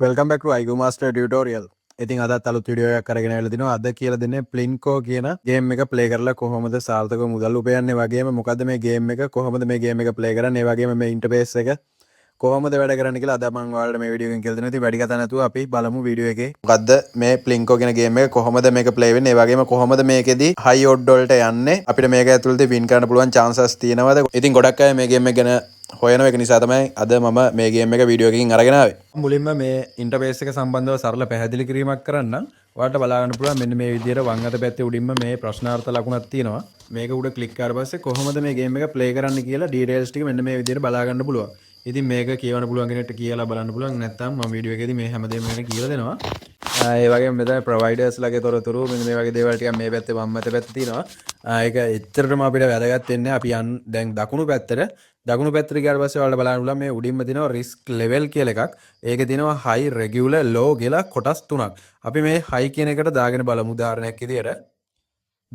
Welcome back ටු IQ Master Tutorial. ඉතින් අදත් අලුත් වීඩියෝ එකක් අරගෙන ආවිල්ලා තිනවා. අද කියලා දෙන්නේ Plinko කියන ගේම් එක ප්ලේ කරලා කොහොමද සාර්ථකව මුදල් උපයන්නේ වගේම මොකද්ද මේ ගේම් එක කොහොමද මේ ගේම් එක ප්ලේ කරන්නේ ඒ වගේම මේ ඉන්ටර්ෆේස් එක කොහොමද වැඩ කරන්නේ කියලා අද මම ඔයාලට මේ වීඩියෝ එකෙන් කියලා දෙනවා. ඉතින් වැඩි කතා නැතුව අපි බලමු වීඩියෝ එකේ. මොකද්ද මේ Plinko කියන ගේම් එක කොහොමද මේක ප්ලේ වෙන්නේ ඒ වගේම කොහොමද මේකෙදි හයි ඔඩ් වලට යන්නේ අපිට මේක ඇතුළතදී වින් කරන්න පුළුවන් chances තියෙනවද? ඉතින් ගොඩක් අය මේ ගේම් එක ගැන හොයන එක නිසා තමයි අද මම මේ ගේම් එක වීඩියෝ එකකින් අරගෙන ආවේ. මුලින්ම මේ ඉන්ටර්ෆේස් එක සම්බන්ධව සරල පැහැදිලි කිරීමක් කරන්න. ඔයාලට බලා ගන්න පුළුවන් මෙන්න මේ විදිහට වම් අත පැත්තේ උඩින්ම මේ ප්‍රශ්නාර්ථ ලකුණක් තියෙනවා. මේක උඩ ක්ලික් කරලා පස්සේ කොහොමද මේ ගේම් එක ප්ලේ කරන්න කියලා ඩීටේල්ස් ටික මෙන්න මේ විදිහට බලා ගන්න පුළුවන්. ඉතින් මේක කියවන්න පුළුවන් කෙනෙක්ට කියලා බලන්න පුළුවන්. නැත්නම් මම වීඩියෝ එකේදී මේ හැමදේම ගැන කියලා දෙනවා. ඒ වගේම මෙතන ප්‍රොවයිඩර්ස් ලගේ තොරතුරු මෙන්න මේ වගේ දේවල් ටිකක් මේ පැත්තේ වම් අත පැත්තේ තියෙනවා. ඒක එච්චරටම අපිට වැදගත් වෙන්නේ අපි දැන් දකුණු පැත්තට ගියාට පස්සේ ඔයාලට බලන්න පුළුවන් මේ උඩින්ම තියෙනවා රිස්ක් ලෙවල් කියලා එකක්. ඒකේ තියෙනවා හයි රෙගියුලර් ලෝ කියලා කොටස් තුනක්. අපි මේ හයි කියන එකට දාගෙන බලමු උදාහරණයක් විදියට.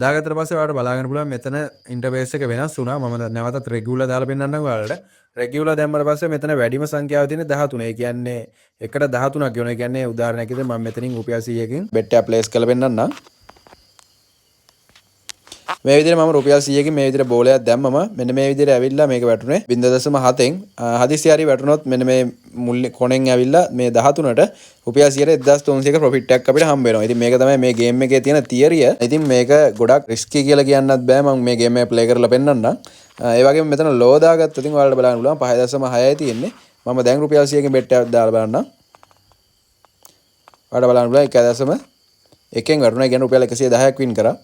දාගත්තට පස්සේ ඔයාලට බලාගන්න පුළුවන් මෙතන ඉන්ටර්ෆේස් එක වෙනස් වුණා. මම නැවතත් රෙගියුලර් දාලා පෙන්නන්නම් ඔයාලට. රෙගියුලර් දැම්මට පස්සේ මෙතන වැඩිම සංඛ්‍යාව තියෙන 13. ඒ කියන්නේ එකට 13ක් ගෙවන. ඒ කියන්නේ උදාහරණයක් විදියට මම මෙතනින් රුපියල් 100කින් බෙට් එක ප්ලේස් කරලා පෙන්නන්නම්. මේ විදිහට මම රුපියල් 100කින් මේ විදිහට බෝලයක් දැම්මම මෙන්න මේ විදිහට ඇවිල්ලා මේක වැටුනේ 0.7න් හදිස්සි හරි වැටුනොත් මෙන්න මේ මුල් කොණෙන් ඇවිල්ලා මේ 13ට රුපියල් 100ට 1300ක ප්‍රොෆිට් එකක් අපිට හම්බ වෙනවා. ඉතින් මේක තමයි මේ ගේම් එකේ තියෙන තියරිය. ඉතින් මේක ගොඩක් රිස්කි කියලා කියන්නත් බෑ. මම මේ ගේම් එක ප්ලේ කරලා පෙන්නන්නම්. ඒ වගේම මෙතන ලෝ දාගත්තොත් ඉතින් ඔයාලට බලන්න පුළුවන් 5.6යි තියෙන්නේ. මම දැන් රුපියල් 100කින් බෙට් එකක් දාලා බලන්නම්. ඔයාලට බලන්න පුළුවන් 1.1න් වැටුණා. ඒ කියන්නේ රුපියල් 110ක් වින් කරා.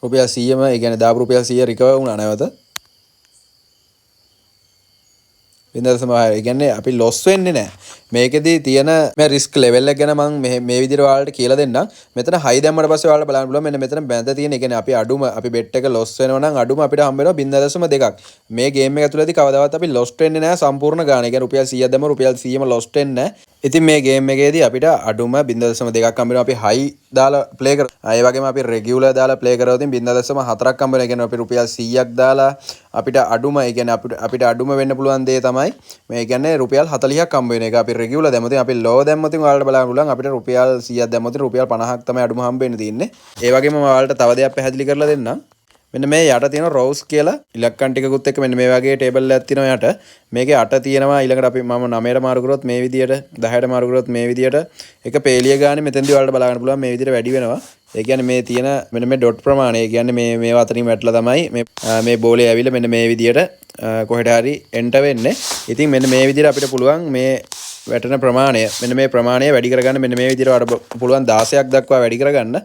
රුපියල් 100ම ඒ කියන්නේ දාපු රුපියල් 100 රිකවර් වුණා නැවත. 0.6 ඒ කියන්නේ අපි ලොස් වෙන්නේ නැහැ. මේකෙදි තියෙන මේ රිස්ක් ලෙවල් එක ගැන මම මේ විදිහට ඔයාලට කියලා දෙන්නම්. මෙතන හයි දැම්මට පස්සේ ඔයාලට බලන්න පුළුවන් මෙන්න මෙතන බැඳ තියෙන ඒ කියන්නේ අපි බෙට් එක ලොස් වෙනවා නම් අඩුම අපිට හම්බ වෙනවා 0.2ක්. මේ ගේම් එක ඇතුළතදී කවදාවත් අපි ලොස් වෙන්නේ නැහැ සම්පූර්ණ ගාණ. ඒ කියන්නේ රුපියල් 100ක් දැම්ම රුපියල් 100ම ලොස් වෙන්නේ නැහැ. ඉතින් මේ ගේම් එකේදී අපිට අඩුම 0.2ක් හම්බ වෙනවා අපි හයි දාලා ප්ලේ කරා. ඒ වගේම අපි රෙගියුලර් දාලා ප්ලේ කරා උතින් 0.4ක් හම්බ වෙනවා. ඒ කියන්නේ අපි රුපියල් 100ක් දාලා අපිට අඩුම ඒ කියන්නේ අපිට අඩුම වෙන්න පුළුවන් දේ තමයි මේ කියන්නේ රුපියල් 40ක් හම්බ වෙන එක. අපි රෙගියුලර් දැම්මොත් අපි ලෝ දැම්මොත් ඔයාලට බලන්න පුළුවන් අපිට රුපියල් 100ක් දැම්මොත් රුපියල් 50ක් තමයි අඩුම හම්බ වෙන්න තියෙන්නේ. ඒ වගේම මම ඔයාලට තව දෙයක් පැහැදිලි කරලා දෙන්නම්. මෙන්න මේ යට තියෙන රෝස් කියලා ඉලක්කම් ටිකකුත් එක්ක මෙන්න මේ වගේ ටේබල් එකක් තියෙනවා යට. මේකේ අට තියෙනවා ඊළඟට අපි මම 9ට මාරු කරොත් මේ විදියට 10ට මාරු කරොත් මේ විදියට එක පේලිය ගානේ මෙතෙන්දී ඔයාලට බලා ගන්න පුළුවන් මේ විදියට වැඩි වෙනවා. ඒ කියන්නේ මේ තියෙන මෙන්න මේ ඩොට් ප්‍රමාණය ඒ කියන්නේ මේවා අතරින් වැටලා තමයි මේ බෝලේ ඇවිල්ලා මෙන්න මේ විදියට කොහෙට හරි එන්ටර් වෙන්නේ. ඉතින් මෙන්න මේ විදියට අපිට පුළුවන් මේ වැටෙන ප්‍රමාණය මෙන්න මේ ප්‍රමාණය වැඩි කරගන්න මෙන්න මේ විදියට ඔයාලට පුළුවන් 16ක් දක්වා වැඩි කරගන්න.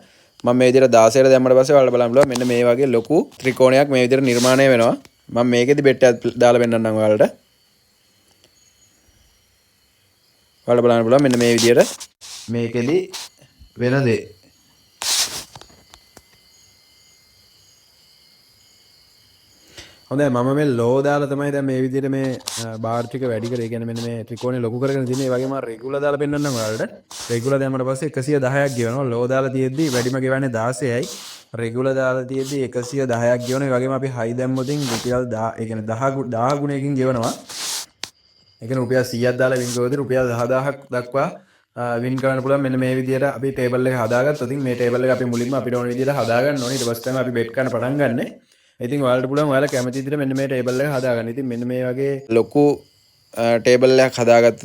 මම මේ විදිහට 16ට දැම්මට පස්සේ ඔයාලට බලන්න පුළුවන් මෙන්න මේ වගේ ලොකු ත්‍රිකෝණයක් මේ විදිහට නිර්මාණය වෙනවා. මම මේකෙදි බෙට් එකක් දාලා පෙන්නන්නම් ඔයාලට. ඔයාලට බලන්න පුළුවන් මෙන්න මේ විදිහට මේකෙදි වෙන දේ. හොඳයි මම මේ ලෝ දාලා තමයි දැන් මේ විදිහට මේ බාර් ටික වැඩි කරේ. ඒ කියන්නේ මෙන්න මේ ත්‍රිකෝණය ලොකු කරගෙන තියෙන්නේ. ඒ වගේම රෙගුලර් දාලා පෙන්නන්නම් ඔයාලට. රෙගුලර් දැම්මට පස්සේ 110ක් ගෙවනවා. ලෝ දාලා තියෙද්දි වැඩිම ගෙවන්නේ 16යි. රෙගුලර් දාලා තියෙද්දි 110ක් ගෙවනවා. ඒ වගේම අපි හයි දැම්මොතින් රුපියල් 10 ඒ කියන්නේ 10 ගුණයකින් ගෙවනවා. ඒ කියන්නේ රුපියල් 100ක් දාලා වින් කරද්දි රුපියල් 10000ක් දක්වා වින් කරන්න පුළුවන්. මෙන්න මේ විදිහට අපි ටේබල් එක හදාගත්තොත් මේ ටේබල් එක අපි මුලින්ම අපිට ඕන විදිහට හදාගන්න ඕනේ. ඊට පස්සේ තමයි අපි බෙට් කරන්න පටන් ගන්නෙ. ඉතින් ඔයාලට පුළුවන් ඔයාලා කැමති විදිහට මෙන්න මේ ටේබල් එක හදාගන්න. ඉතින් මෙන්න මේ වගේ ලොකු ටේබල් එකක් හදාගත්තොත්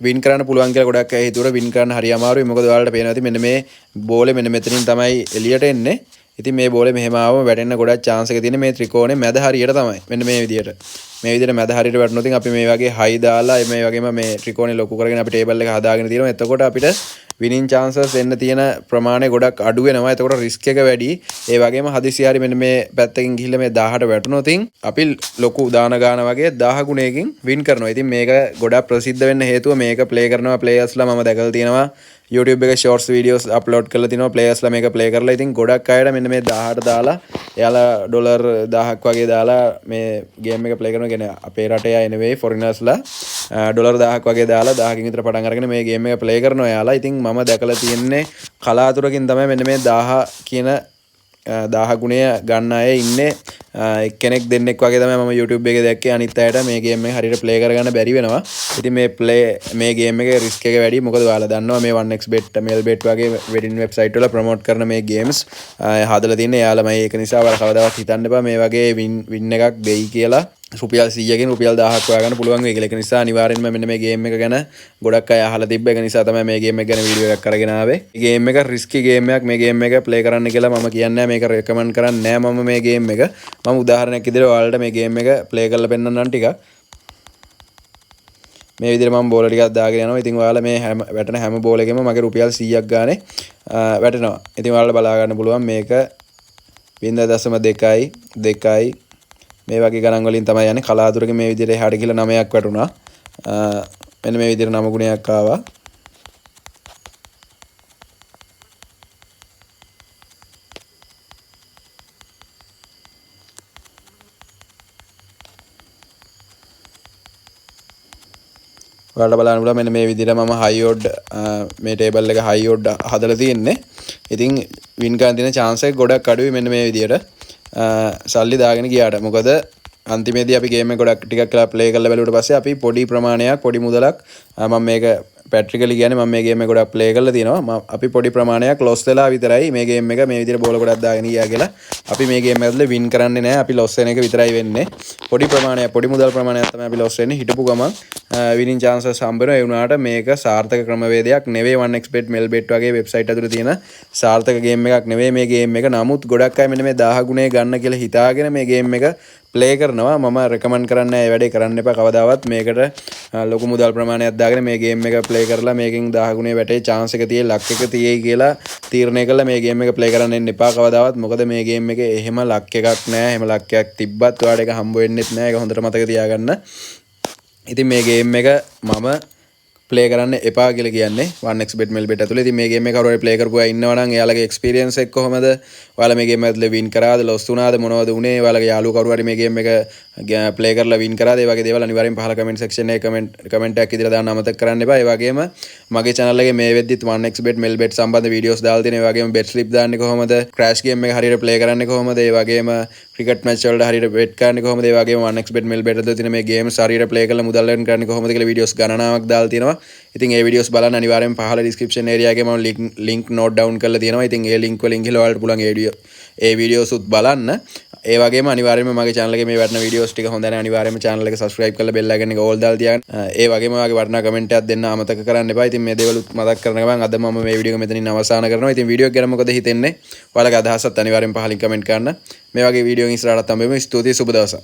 වින් කරන්න පුළුවන් කියලා ගොඩක් අය හිතුවට වින් කරන්න හරි අමාරුයි. මොකද ඔයාලට පේනවා ඇති මෙන්න මේ බෝලේ මෙන්න මෙතනින් තමයි එළියට එන්නේ. ඉතින් මේ බෝලේ මෙහෙම ආවම වැටෙන්න ගොඩක් chance එක තියෙන මේ ත්‍රිකෝණේ මැද හරියට තමයි. මෙන්න මේ විදිහට. මේ විදිහට මැද හරියට වැටුනොත් අපි මේ වගේ හයි දාලා මේ වගේම මේ ත්‍රිකෝණේ ලොකු කරගෙන අපි ටේබල් එක හදාගෙන තියෙනවා. එතකොට අපිට විනින් chances එන්න තියෙන ප්‍රමාණය ගොඩක් අඩු වෙනවා. එතකොට රිස්ක් එක වැඩි. ඒ වගේම හදිසි හරි මෙන්න මේ පැත්තකින් ගිහිල්ලා මේ 1000ට වැටුනොත් අපි ලොකු දාන ගාන වගේ 1000 ගුණයකින් වින් කරනවා. ඉතින් මේක ගොඩක් ප්‍රසිද්ධ වෙන්න හේතුව මේක ප්ලේ කරනවා ප්ලේයර්ස්ලා මම දැකලා තියෙනවා. YouTube එක shorts videos upload කරලා තිනවා ප්ලේයර්ස්ලා මේක ප්ලේ කරලා. ඉතින් ගොඩක් අයට මෙන්න මේ 1000ට දාලා එයාලා ඩොලර් 1000ක් වගේ දාලා මේ ගේම් එක ප්ලේ කරනවා. කියන්නේ අපේ රටේ අය නෙවෙයි foreigners-ලා ඩොලර් 1000ක් වගේ දාලා 1000කින් විතර පටන් අරගෙන මේ ගේම් එක ප්ලේ කරනවා එයාලා. ඉතින් මම දැකලා තියෙන්නේ කලාතුරකින් තමයි මෙන්න මේ 1000 කියන 10 ගුණය ගන්න අය ඉන්නේ එක්කෙනෙක් දෙන්නෙක් වගේ තමයි මම YouTube එකේ දැක්කේ. අනිත් අයට මේ ගේම් එක හරියට ප්ලේ කරගන්න බැරි වෙනවා. ඉතින් මේ ගේම් එකේ රිස්ක් එක වැඩි. මොකද ඔයාලා දන්නවා මේ 1xbet melbet වගේ වෙඩින් වෙබ්සයිට් වල ප්‍රොමෝට් කරන මේ ගේම්ස් හදලා තින්නේ එයාලමයි. ඒක නිසා ඔයාලා කවදාවත් හිතන්න එපා මේ වගේ වින් එකක් දෙයි කියලා. රුපියල් 100කින් රුපියල් 1000ක් හොයාගන්න පුළුවන් වෙයි කියලා. ඒක නිසා අනිවාර්යෙන්ම මෙන්න මේ ගේම් එක ගැන ගොඩක් අය අහලා තිබ්බ. ඒක නිසා තමයි මේ ගේම් එක ගැන වීඩියෝ එකක් අරගෙන ආවේ. මේ ගේම් එක රිස්කි ගේම් එකක්. මේ ගේම් එක ප්ලේ කරන්න කියලා මම කියන්නේ නැහැ. මේක රෙකමන්ඩ් කරන්නේ නැහැ මම මේ ගේම් එක. මම උදාහරණයක් විදිහට ඔයාලට මේ ගේම් එක ප්ලේ කරලා පෙන්නන්නම් ටිකක්. මේ විදිහට මම බෝල ටිකක් දාගෙන යනවා. ඉතින් ඔයාලා මේ වැටෙන හැම බෝල එකෙම මගේ රුපියල් 100ක් ගානේ වැටෙනවා. ඉතින් ඔයාලට බලා ගන්න පුළුවන් මේක 0.2 මේ වගේ ගණන් වලින් තමයි යන්නේ. කලාතුරකින් මේ විදිහට එහාට ගිහලා 9ක් වැටුණා. මෙන්න මේ විදිහට 9 ගුණයක් ආවා. ඔයාලට බලන්න පුළුවන් මෙන්න මේ විදිහට මම හයි ඔඩ් මේ ටේබල් එක හයි ඔඩ් හදලා තියෙන්නේ. ඉතින් වින් ගන්න තියෙන chance එක ගොඩක් අඩුයි මෙන්න මේ විදිහට. සල්ලි දාගෙන ගියාට. මොකද අන්තිමේදී අපි ගේම් එක ගොඩක් ටිකක් කියලා ප්ලේ කරලා බැලුවට පස්සේ අපි පොඩි ප්‍රමාණයක් පොඩි මුදලක් මම මේක පැට්‍රිකලි කියන්නේ මම මේ ගේම් එක ගොඩක් ප්ලේ කරලා තියෙනවා. අපි පොඩි ප්‍රමාණයක් ලොස් වෙලා විතරයි මේ ගේම් එක මේ විදිහට බෝල ගොඩක් දාගෙන ගියා කියලා. අපි මේ ගේම් එකවල වින් කරන්නේ නැහැ. අපි ලොස් වෙන එක විතරයි වෙන්නේ. පොඩි ප්‍රමාණයක් පොඩි මුදල් ප්‍රමාණයක් තමයි අපි ලොස් වෙන්නේ. හිටපු ගමන් විනින් chances හම්බ වෙනවා. ඒ වුණාට මේක සාර්ථක ක්‍රමවේදයක් නෙවෙයි 1xbet melbet වගේ වෙබ්සයිට් ඇතුළේ තියෙන සාර්ථක ගේම් එකක් නෙවෙයි මේ ගේම් එක. නමුත් ගොඩක් අය මෙන්න මේ 10 ගුණේ ගන්න කියලා හිතාගෙන මේ ගේම් එක ප්ලේ කරනවා. මම රෙකමන්ඩ් කරන්නේ නැහැ. ඒ වැඩේ කරන්න එපා කවදාවත්. මේකට ලොකු මුදල් ප්‍රමාණයක් දාගෙන මේ ගේම් එක ප්ලේ කරලා මේකෙන් 10 ගුණේ වැටේ chance එක තියෙයි ලක් එක තියෙයි කියලා තීරණය කළා මේ ගේම් එක ප්ලේ කරන්න එන්න එපා කවදාවත්. මොකද මේ ගේම් එකේ එහෙම ලක් එකක් නැහැ. එහෙම ලක් එකක් තිබ්බත් ඔයාලට ඒක හම්බ වෙන්නෙත් නැහැ. ඒක හොඳට මතක තියාගන්න. ඉතින් මේ ගේම් එක මම ප්ලේ කරන්න එපා කියලා කියන්නේ 1xbet melbet ඇතුලේ. ඉතින් මේ ගේම් එක කවුරු හරි ප්ලේ කරපු අය ඉන්නවා නම් එයාලගේ එක්ස්පීරියන්ස් එක කොහමද? ඔයාලා මේ ගේම් ඇතුලේ වින් කරාද, ලොස් වුණාද, මොනවද උනේ? ඔයාලගේ යාළුවෝ කවුරු හරි මේ ගේම් එක ප්ලේ කරලා වින් කරාද? ඒ වගේ දේවල් අනිවාර්යෙන් පහල කමෙන්ට් සෙක්ෂන් එකේ කමෙන්ට් එකක් ඉදිරියට දාන්න අමතක කරන්න එපා. ඒ වගේම මගේ channel එකේ මේ වෙද්දිත් 1xbet melbet සම්බන්ධ වීඩියෝස් දාලා තියෙනවා. ඒ වගේම bet slip දාන්නේ කොහමද? crash game එක හරියට ප්ලේ කරන්නේ කොහමද? ඒ වගේම ක්‍රිකට් මැච් වලට හරියට bet කරන්නේ කොහමද? ඒ වගේම 1xbet melbet ඇතුලේ තියෙන මේ ගේම්ස් හරියට ප්ලේ කරලා මුදල් earn කරන්නේ කොහමද කියලා වීඩියෝස් ගණනාවක් දාලා තියෙනවා. ඉතින් ඒ වීඩියෝස් බලන්න අනිවාර්යෙන් පහල ඩිස්ක්‍රිප්ෂන් ඒරියා එකේ මම link note down කරලා තියෙනවා. ඉතින් ඒ link වලින් ගිහලා ඔයාලට පුළුවන් ඒ වීඩියෝස් උත් බලන්න. ඒ වගේම අනිවාර්යයෙන්ම මගේ channel එකේ මේ වටින වීඩියෝස් ටික හොඳ නැහැ. අනිවාර්යයෙන්ම channel එක subscribe කරලා bell icon එක all දාලා තියාගන්න. ඒ වගේම ඔයාගේ වටිනා කමෙන්ට් එකක් දෙන්න අමතක කරන්න එපා. ඉතින් මේ දේවල් මතක් කරන ගමන් අද මම මේ වීඩියෝ එක මෙතනින් අවසන් කරනවා. ඉතින් වීඩියෝ එක ගැන මොකද හිතෙන්නේ? ඔයාලගේ අදහසත් අනිවාර්යෙන් පහලින් කමෙන්ට් කරන්න. මේ වගේ වීඩියෝ එකකින් ඉස්සරහට හම්බෙමු. ස්තුතියි සුබ දවසක්.